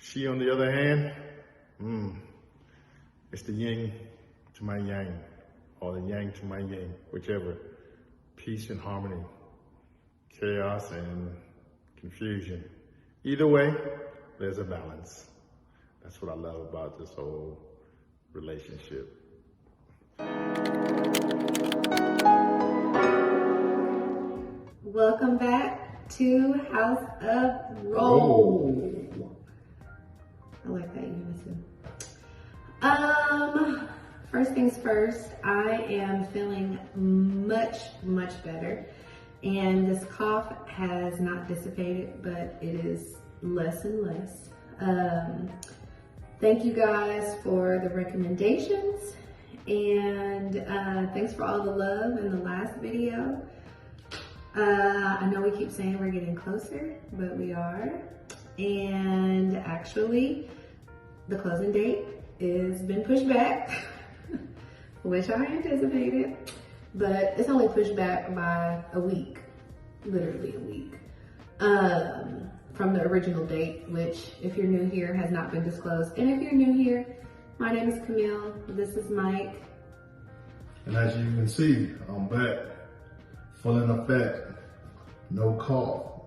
She, on the other hand, it's the yin to my yang, or the yang to my yin, whichever. Peace and harmony, chaos and confusion. Either way, there's a balance. That's what I love about this whole relationship. Welcome back to House of Rolle. I like that unison. First things first, I am feeling much better. And this cough has not dissipated, but it is less and less. Thank you guys for the recommendations. And thanks for all the love in the last video. I know we keep saying we're getting closer, but we are. And actually, the closing date has been pushed back, which I anticipated, but it's only pushed back by a week, literally a week, from the original date, which, if you're new here, has not been disclosed. And if you're new here, my name is Camille, this is Mike. And as you can see, I'm back, full in effect, no cough,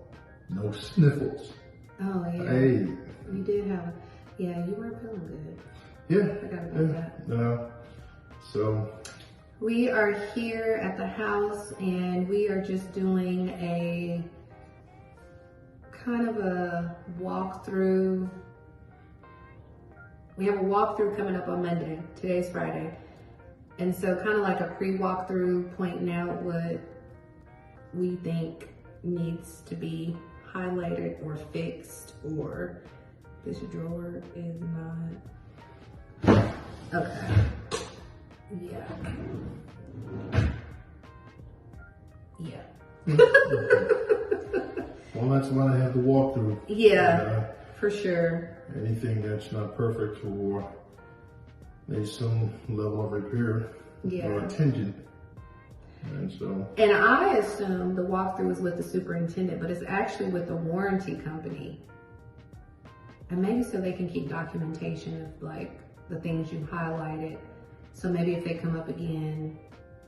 no sniffles. Oh yeah, Hey. You did have, yeah, you weren't feeling good. Yeah, I forgot about that. So we are here at the house and we are just doing a kind of a walkthrough. We have a walkthrough coming up on Monday. Today's Friday. And so kind of like a pre-walkthrough, pointing out what we think needs to be highlighted or fixed, or this drawer is not, okay, yeah. well, that's why I have to walk through. Yeah, for sure. Anything that's not perfect or needs some level of repair or attention. And I assumed the walkthrough was with the superintendent, but it's actually with the warranty company. And maybe so they can keep documentation of like the things you highlighted. So maybe if they come up again,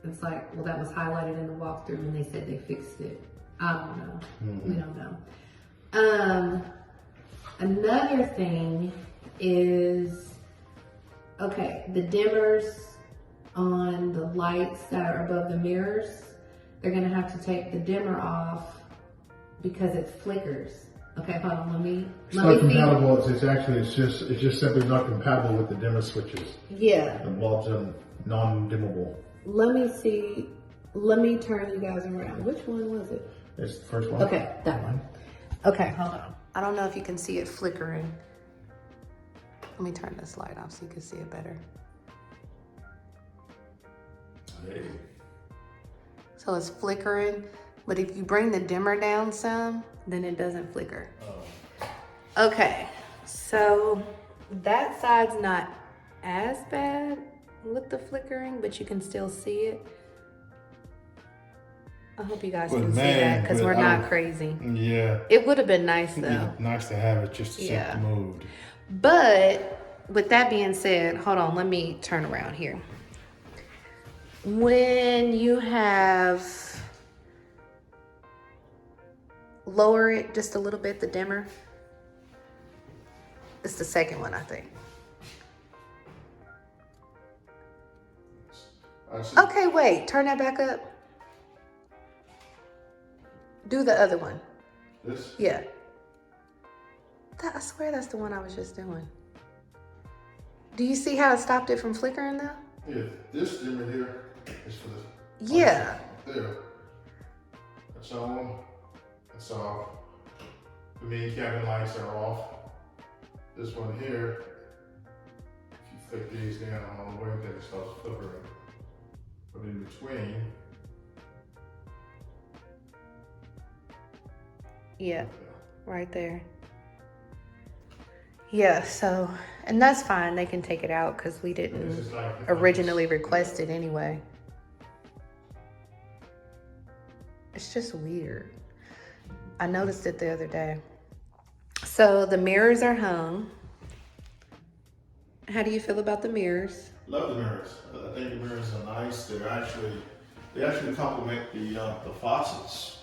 it's like, well, that was highlighted in the walkthrough and they said they fixed it. I don't know. We don't know. Another thing is, okay, the dimmers on the lights that are above the mirrors, they're gonna have to take the dimmer off because it flickers. Okay, hold on, let me not compatible. It's just simply not compatible with the dimmer switches. Yeah. The bulbs are non-dimmable. Let me see. Let me turn you guys around. Which one was it? It's the first one. Okay, that one. Okay, hold on. I don't know if you can see it flickering. Let me turn this light off so you can see it better. Hey. So it's flickering, but if you bring the dimmer down some, then it doesn't flicker. Oh. Okay, so that side's not as bad with the flickering, but you can still see it. I hope you guys can see that because we're not crazy. Yeah. It would have been nice though. Yeah, nice to have it just to set the mood. But with that being said, hold on, let me turn around here. When you have, lower it just a little bit, the dimmer. It's the second one, I think. Okay, wait, turn that back up. Do the other one. This? Yeah. I swear that's the one I was just doing. Do you see how it stopped it from flickering though? Yeah, this dimmer here is for this. Yeah. There. That's on. That's off. The main cabin lights are off. This one here, if you flick these down on the way, then it starts flickering. But in between. Yeah, right there. Yeah, so, and that's fine. They can take it out because we didn't originally request it anyway. It's just weird. I noticed it the other day. So the mirrors are hung. How do you feel about the mirrors? Love the mirrors. I think the mirrors are nice. They actually complement the faucets.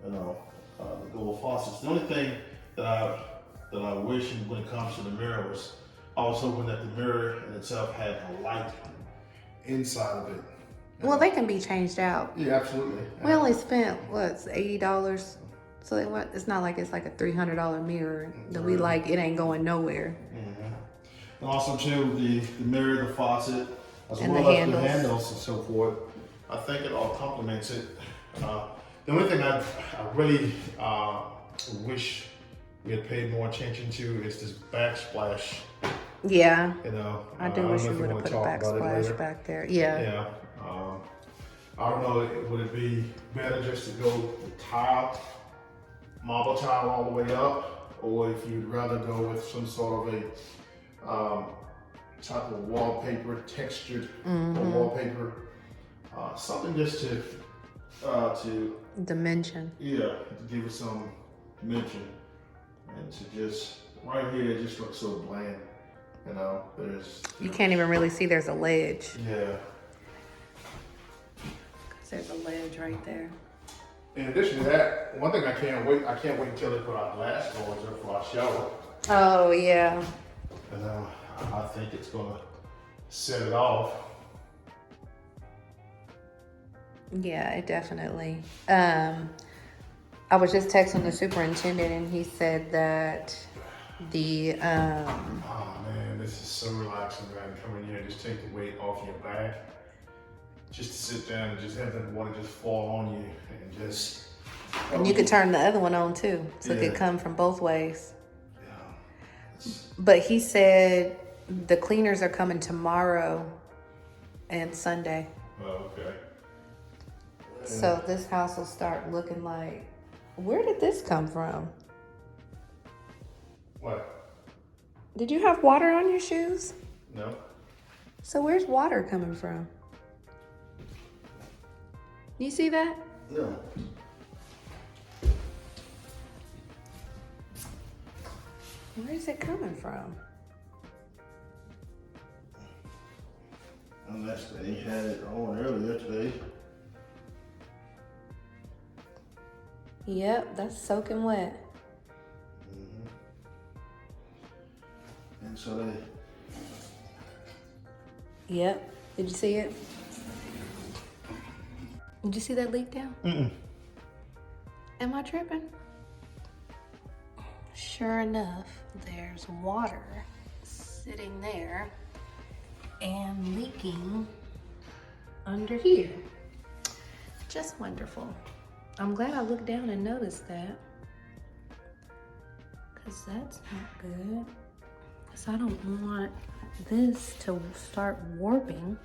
You know, the gold faucets. The only thing that I wish when it comes to the mirror was I was hoping that the mirror in itself had a light inside of it. Well, they can be changed out. Yeah, absolutely. We only spent what, $80. So it's not like it's like a $300 mirror that we like. It ain't going nowhere. Mm-hmm. And also too, the mirror, the faucet, as And well the as handles. the handles and so forth. I think it all complements it. The only thing I really wish we had paid more attention to is this backsplash. Yeah. You know, I do wish you would have put a backsplash back there. Yeah. Yeah. I don't know, would it be better just to go with tile, marble tile all the way up, or if you'd rather go with some sort of a type of wallpaper, textured wallpaper, something just to Dimension. yeah, to give it some dimension, and to just right here it just looks so bland. You know, You can't even really see there's a ledge. Yeah. There's a ledge right there. In addition to that, one thing I can't wait until they put our glass doors in for our shower. Oh, yeah. And I think it's gonna set it off. Yeah, it definitely. I was just texting the superintendent and he said that the Oh man, this is so relaxing, man. Come in here and just take the weight off your back. Just to sit down and just have that water just fall on you and just. and you could turn the other one on too, so it Yeah. could come from both ways. Yeah. But he said the cleaners are coming tomorrow and Sunday. Oh, okay. So this house will start looking like, where did this come from? What? Did you have water on your shoes? No. So where's water coming from? You see that? No. Where is it coming from? Unless they had it on earlier today. Yep, that's soaking wet. And so they. Yep. Did you see it? Did you see that leak down? Mm-mm. Am I tripping? Sure enough, there's water sitting there and leaking under here. Just wonderful. I'm glad I looked down and noticed that, because that's not good. Because I don't want this to start warping.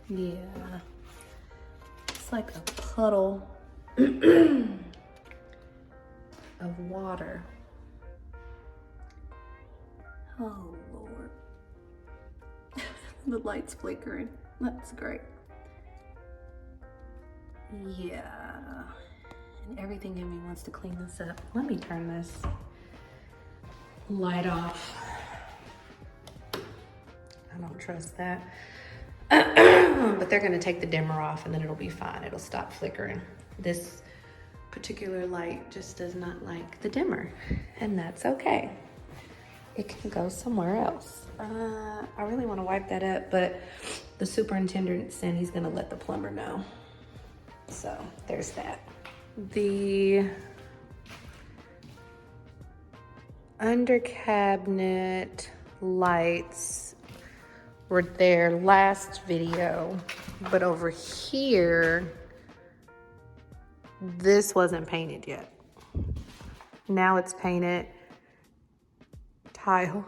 Yeah, it's like a puddle of water. Oh Lord. The light's flickering. That's great. Yeah. And everything in me wants to clean this up. Let me turn this light off. I don't trust that. But they're gonna take the dimmer off and then it'll be fine. It'll stop flickering. This particular light just does not like the dimmer, and that's okay. It can go somewhere else. I really want to wipe that up, but the superintendent said he's gonna let the plumber know. So there's that. The under cabinet lights were there last video, but over here, this wasn't painted yet. Now it's painted tile.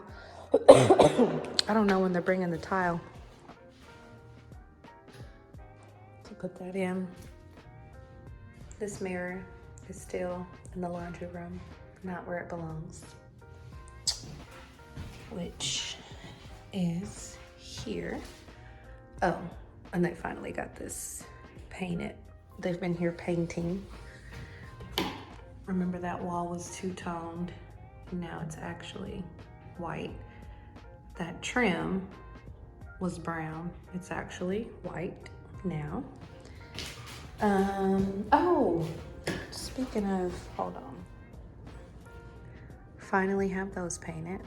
I don't know when they're bringing the tile to put that in. This mirror is still in the laundry room, not where it belongs, which is here. Oh, and they finally got this painted. They've been here painting. Remember that wall was two-toned. Now it's actually white. That trim was brown. It's actually white now. Oh, speaking of, hold on. Finally have those painted.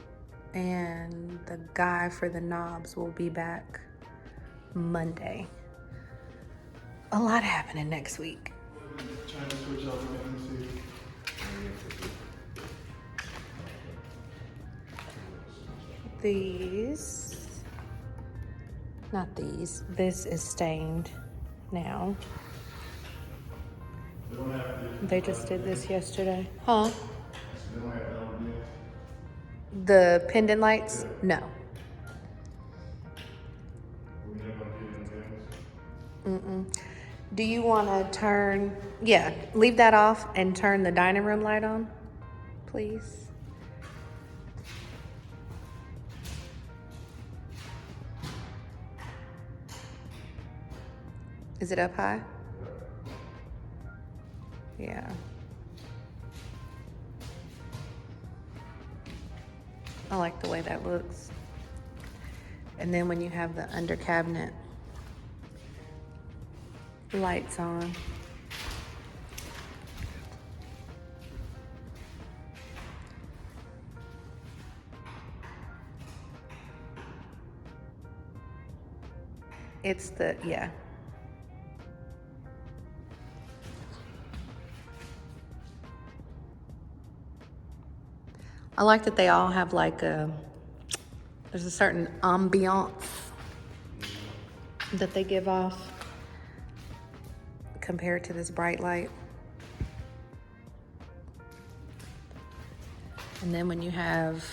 And the guy for the knobs will be back Monday. A lot happening next week. Trying to switch out the These, not these, this is stained now. They just did this yesterday. Huh? The pendant lights? No. Mm-mm. Do you want to turn, yeah, leave that off and turn the dining room light on, please? Is it up high? Yeah. I like the way that looks. And then when you have the under cabinet lights on. It's the, yeah. I like that they all have like there's a certain ambiance that they give off compared to this bright light. And then when you have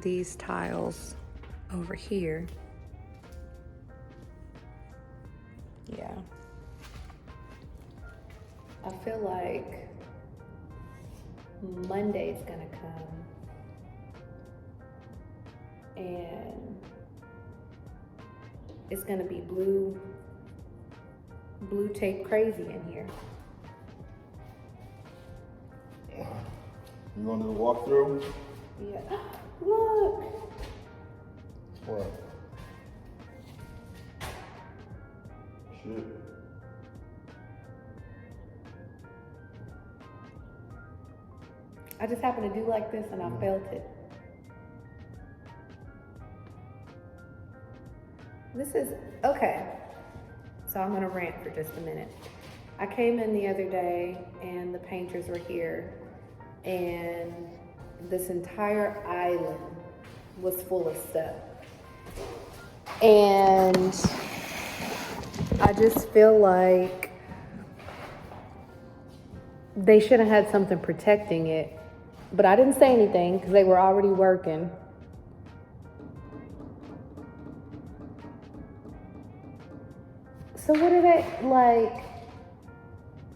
these tiles over here, yeah. I feel like Monday's gonna come and it's gonna be blue tape crazy in here. You want to do a walkthrough? Yeah. Look. What? Shit. I just happened to do like this and I felt it. This is, okay. So I'm gonna rant for just a minute. I came in the other day and the painters were here and this entire island was full of stuff. And I just feel like they should have had something protecting it. But I didn't say anything because they were already working. So what are they, like,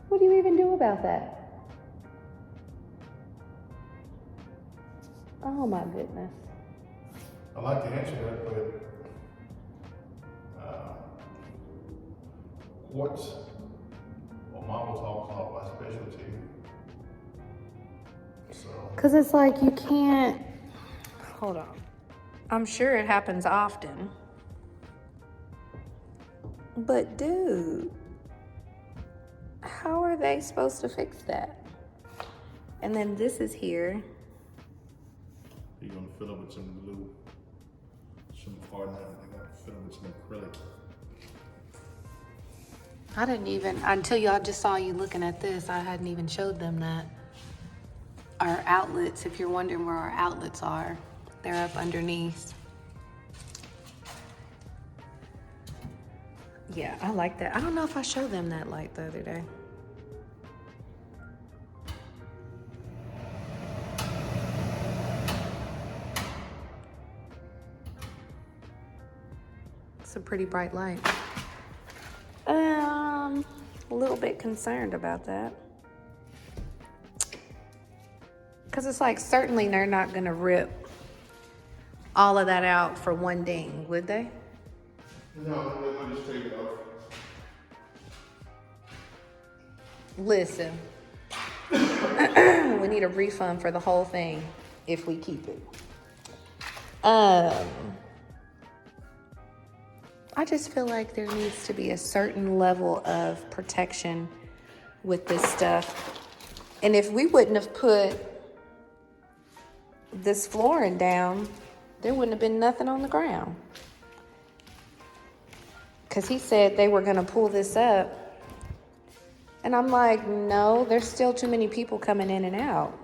what do you even do about that? Oh my goodness. I like to answer that, but what's well, Mama talks about my specialty. So. Because it's like you can't, hold on. I'm sure it happens often. But dude, how are they supposed to fix that? And then this is here. You're gonna fill it with some glue, some hardener. They're gonna fill it with some acrylic. I didn't even, until y'all just saw you looking at this, I hadn't even showed them that. Our outlets, if you're wondering where our outlets are, they're up underneath. Yeah, I like that. I don't know if I showed them that light the other day. It's a pretty bright light. A little bit concerned about that. Because it's like, certainly they're not gonna rip all of that out for one ding, would they? No, let me just take it off. Listen. We need a refund for the whole thing if we keep it. I just feel like there needs to be a certain level of protection with this stuff. And if we wouldn't have put this flooring down, there wouldn't have been nothing on the ground. Because he said they were going to pull this up. And I'm like, no, there's still too many people coming in and out.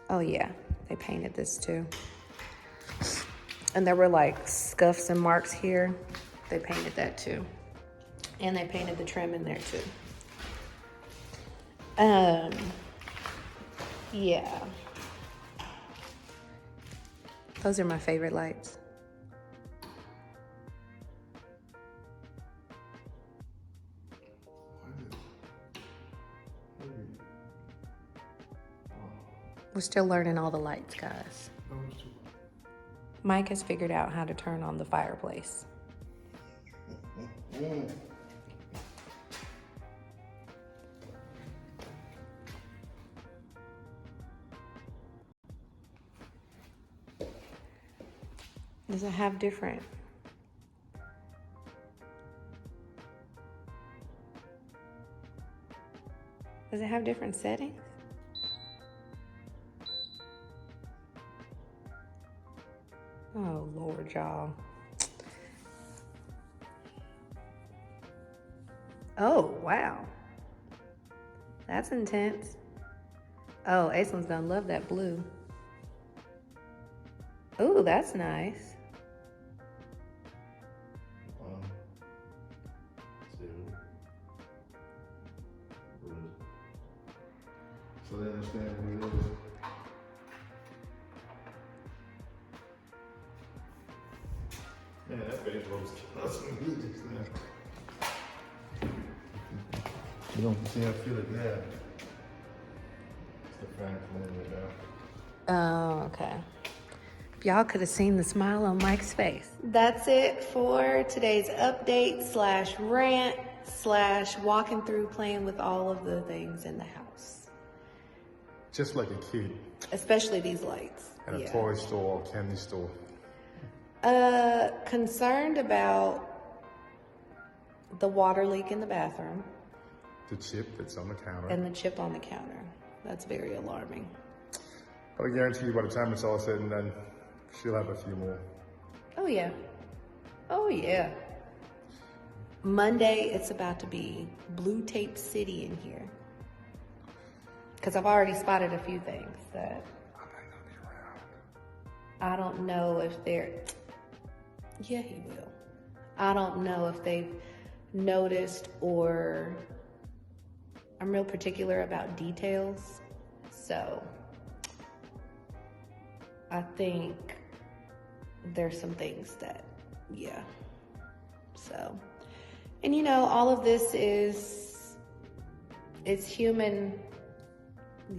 Oh, yeah, they painted this too. And there were like scuffs and marks here. They painted that too. And they painted the trim in there too. Yeah. Those are my favorite lights. We're still learning all the lights, guys. Mike has figured out how to turn on the fireplace. Does it have different? Does it have different settings? Oh, Lord, y'all. Oh, wow. That's intense. Oh, Aislyn's gonna love that blue. Oh, that's nice. 1, 2, 3. So they understand what it is. Man, that base was killing me just now. You don't see I feel it now. It's the fan pulling it down. Oh, okay. If y'all could have seen the smile on Mike's face. That's it for today's update / rant / walking through playing with all of the things in the house. Just like a kid Especially these lights. at a toy store or candy store. Concerned about the water leak in the bathroom. The chip that's on the counter. And the chip on the counter. That's very alarming. But I guarantee you by the time it's all said and done, she'll have a few more. Oh, yeah. Oh, yeah. Monday, it's about to be blue tape city in here. Because I've already spotted a few things that I might not be around. I don't know if they're... Yeah, he will. I don't know if they've noticed or... I'm real particular about details. So I think there's some things that, yeah. So, and you know, all of this it's human.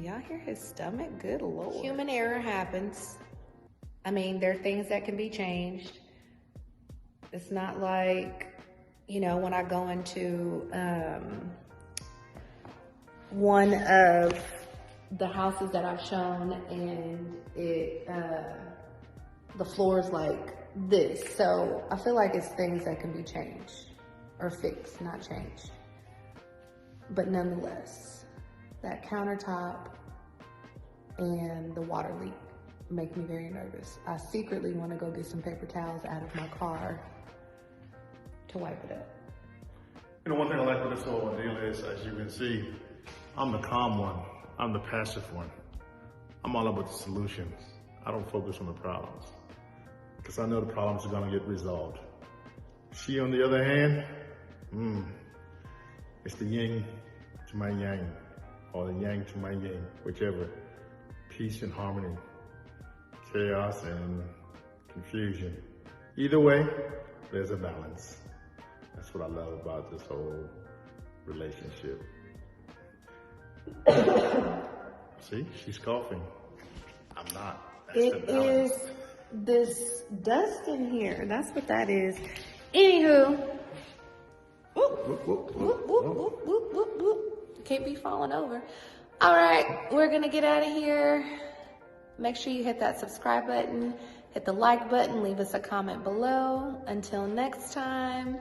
Y'all hear his stomach? Good Lord. Human error happens. I mean, there are things that can be changed. It's not like, you know, when I go into one of the houses that I've shown and it the floor is like this. So I feel like it's things that can be changed or fixed, not changed. But nonetheless, that countertop and the water leak make me very nervous. I secretly want to go get some paper towels out of my car to wipe it up. You know, one thing I like with this whole deal is, as you can see, I'm the calm one. I'm the passive one. I'm all about the solutions. I don't focus on the problems because I know the problems are going to get resolved. She, on the other hand, it's the yin to my yang, or the yang to my yin, whichever. Peace and harmony, chaos and confusion. Either way, there's a balance. That's what I love about this whole relationship. See, she's coughing. I'm not. That's It is this dust in here. That's what that is. Anywho, whoop, whoop, whoop, whoop, whoop, whoop, whoop, whoop. Can't be falling over. All right, we're gonna get out of here. Make sure you hit that subscribe button, hit the like button, leave us a comment below. Until next time.